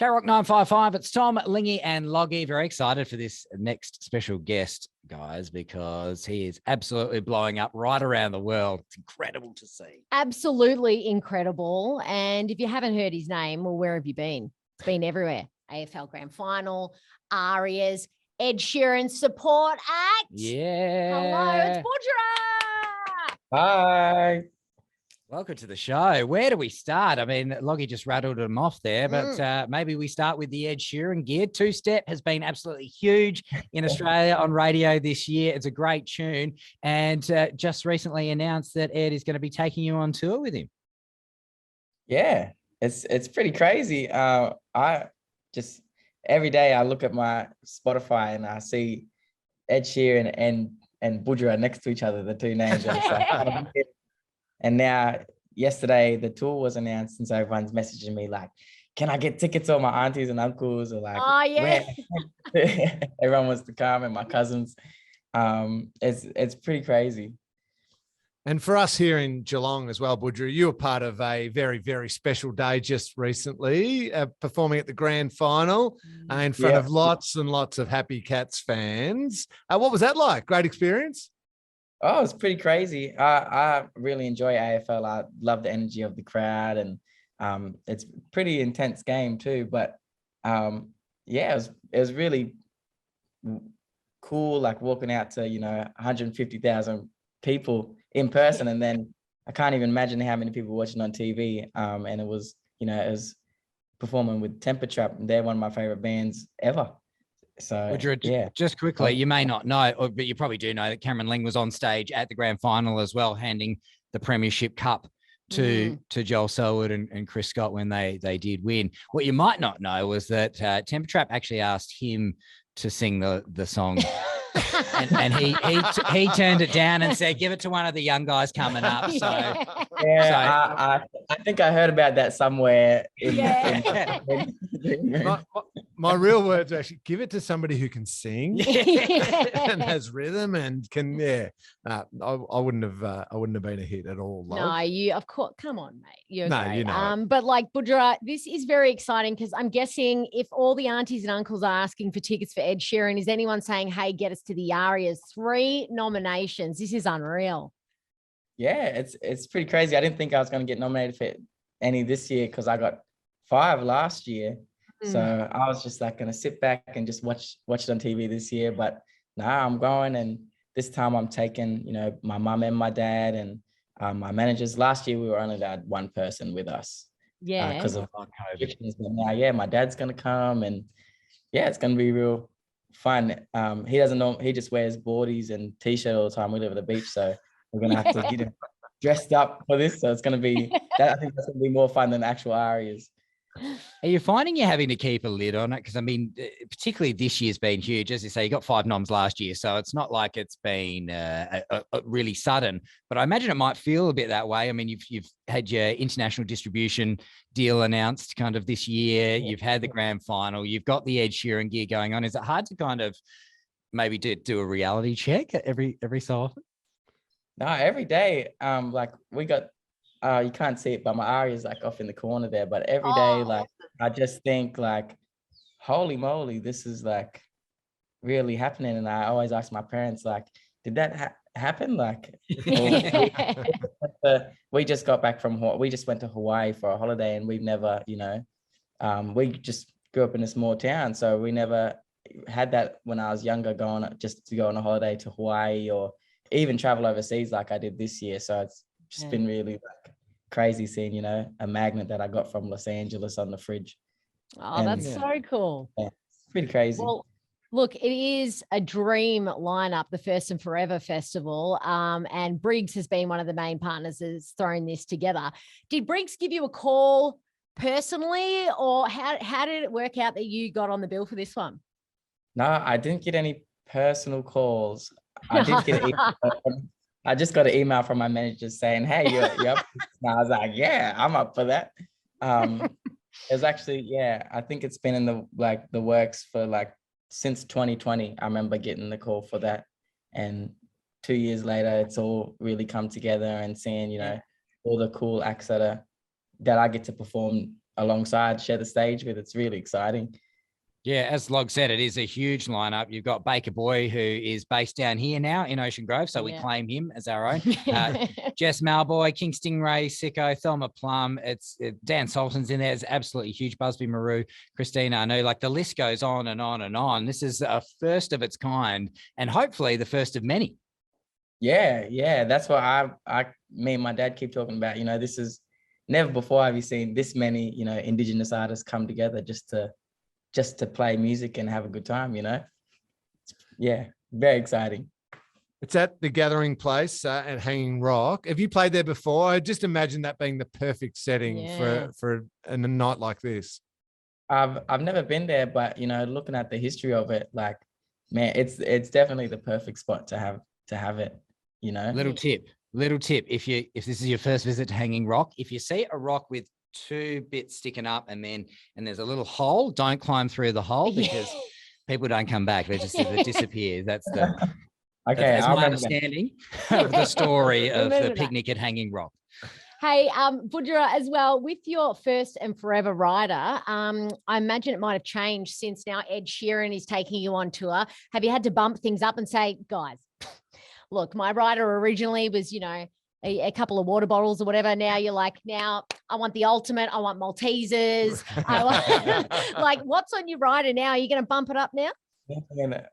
K-Rock 955, it's Tom, Lingy and Loggy. Very excited for this next special guest, guys, because he is absolutely blowing up right around the world. It's incredible to see. Absolutely incredible. And if you haven't heard his name, well, where have you been? It's been everywhere. AFL Grand Final, Arias, Ed Sheeran support act. Yeah. Hello, it's Budjerah. Hi. Welcome to the show. Where do we start? I mean, Loggy just rattled them off there, but maybe we start with the Ed Sheeran gear. Two Step has been absolutely huge in Australia on radio this year. It's a great tune, and just recently announced that Ed is going to be taking you on tour with him. Yeah, it's pretty crazy. I just every day I look at my Spotify and I see Ed Sheeran and Budjerah next to each other, the two names. And now yesterday the tour was announced, and so everyone's messaging me like, can I get tickets? All my aunties and uncles are like, oh yeah, everyone wants to come, and my cousins. It's pretty crazy. And for us here in Geelong as well, Budjerah, you were part of a very, very special day just recently, performing at the Grand Final in front of lots and lots of Happy Cats fans. What was that like? Great experience? Oh, it's pretty crazy. I really enjoy AFL. I love the energy of the crowd, and it's a pretty intense game too. But yeah, it was really cool, like walking out to 150,000 people in person, and then I can't even imagine how many people watching on TV. And it was performing with Temper Trap, and they're one of my favorite bands ever. So yeah, just quickly, you may not know, but you probably do know that Cameron Ling was on stage at the Grand Final as well, handing the Premiership Cup to Joel Selwood and Chris Scott when they did win. What you might not know was that Temper Trap actually asked him to sing the song. and he turned it down and said, give it to one of the young guys coming up. So I think I heard about that somewhere. My real words are actually, give it to somebody who can sing and has rhythm and can. I wouldn't have been a hit at all. Love. No, you of course. Come on, mate. You're great. You know. But like Budjerah, this is very exciting because I'm guessing if all the aunties and uncles are asking for tickets for Ed Sheeran, is anyone saying, "Hey, get us to the Arias"? 3 nominations. This is unreal. Yeah, it's pretty crazy. I didn't think I was going to get nominated for any this year because I got 5 last year. So I was just like going to sit back and just watch it on TV this year. But now I'm going, and this time I'm taking, my mum and my dad and my managers. Last year we were only allowed one person with us. Yeah. Because of COVID. But now, my dad's going to come, and it's going to be real fun. He doesn't know. He just wears boardies and t-shirt all the time. We live at the beach, so we're going to have to get him dressed up for this. So it's going to be, I think that's going to be more fun than actual Arias. Are you finding you're having to keep a lid on it? Because I mean, particularly this year's been huge. As you say, you got 5 noms last year, so it's not like it's been really sudden. But I imagine it might feel a bit that way. I mean, you've had your international distribution deal announced kind of this year. You've had the Grand Final. You've got the Ed Sheeran gear going on. Is it hard to kind of maybe do a reality check every so often? No, every day. Like we got. You can't see it, but my Ari is like off in the corner there. But every day, like I just think like, holy moly, this is like really happening. And I always ask my parents, like, did that happen? Like, we just got back from we just went to Hawaii for a holiday, and we've never, we just grew up in a small town, so we never had that when I was younger, going just to go on a holiday to Hawaii or even travel overseas like I did this year. So it's just been really like crazy seeing, a magnet that I got from Los Angeles on the fridge. Oh, and that's so cool. Yeah, it's pretty crazy. Well, look, it is a dream lineup, the First and Forever Festival. And Briggs has been one of the main partners that's thrown this together. Did Briggs give you a call personally, or how did it work out that you got on the bill for this one? No, I didn't get any personal calls. I did get I just got an email from my manager saying, hey, you're up. And I was like, yeah, I'm up for that. It was actually, I think it's been in the works for since 2020. I remember getting the call for that. And 2 years later, it's all really come together, and seeing, all the cool acts that I get to perform alongside, share the stage with. It's really exciting. Yeah, as Log said, it is a huge lineup. You've got Baker Boy, who is based down here now in Ocean Grove, so we claim him as our own. Jess Malboy, King Stingray, Sicko, Thelma Plum. Dan Salton's in there. It's absolutely huge. Busby Maru, Christina Anu. Like the list goes on and on and on. This is a first of its kind, and hopefully the first of many. Yeah, that's what me and my dad keep talking about. You know, this is never before have you seen this many, you know, Indigenous artists come together just to play music and have a good time, you know? Yeah, very exciting. It's at the Gathering Place at Hanging Rock. Have you played there before? I just imagine that being the perfect setting for a night like this. I've never been there, but, you know, looking at the history of it, like, man, it's definitely the perfect spot to have it, you know? Little tip. If this is your first visit to Hanging Rock, if you see a rock with 2 bits sticking up and there's a little hole, don't climb through the hole because people don't come back. They just disappear. That's that's my understanding of the story of the picnic at Hanging Rock. Hey, Budjerah, as well, with your first and forever rider, I imagine it might have changed since now Ed Sheeran is taking you on tour. Have you had to bump things up and say, guys, look, my rider originally was, you know, a couple of water bottles or whatever. Now you're like, now I want the ultimate. I want Maltesers. Like, what's on your rider now? Are you going to bump it up now?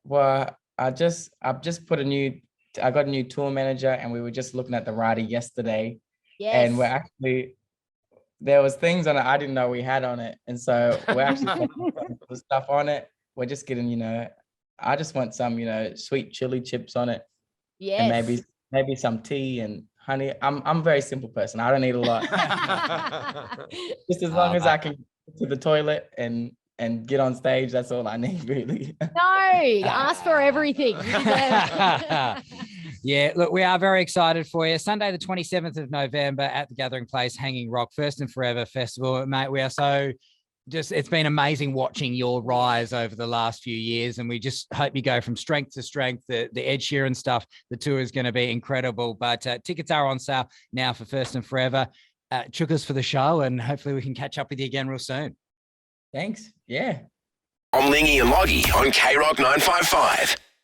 Well, I've just put I got a new tour manager, and we were just looking at the rider yesterday. Yes. And there was things on it I didn't know we had on it. And so we're actually putting stuff on it. We're just getting, you know, I just want some, you know, sweet chili chips on it. Yes. And maybe some tea and honey. I'm a very simple person. I don't need a lot. Just as long as I can get to the toilet and get on stage, that's all I need, really. No, ask for everything. Yeah, look, we are very excited for you. Sunday, the 27th of November at the Gathering Place, Hanging Rock, First and Forever Festival. Mate, we are so it's been amazing watching your rise over the last few years, and we just hope you go from strength to strength. The Ed Sheeran stuff, the tour is going to be incredible, but tickets are on sale now for First and Forever. Chukas for the show, and hopefully we can catch up with you again real soon. Thanks. Yeah. On Lingy and Loggy on K Rock 955.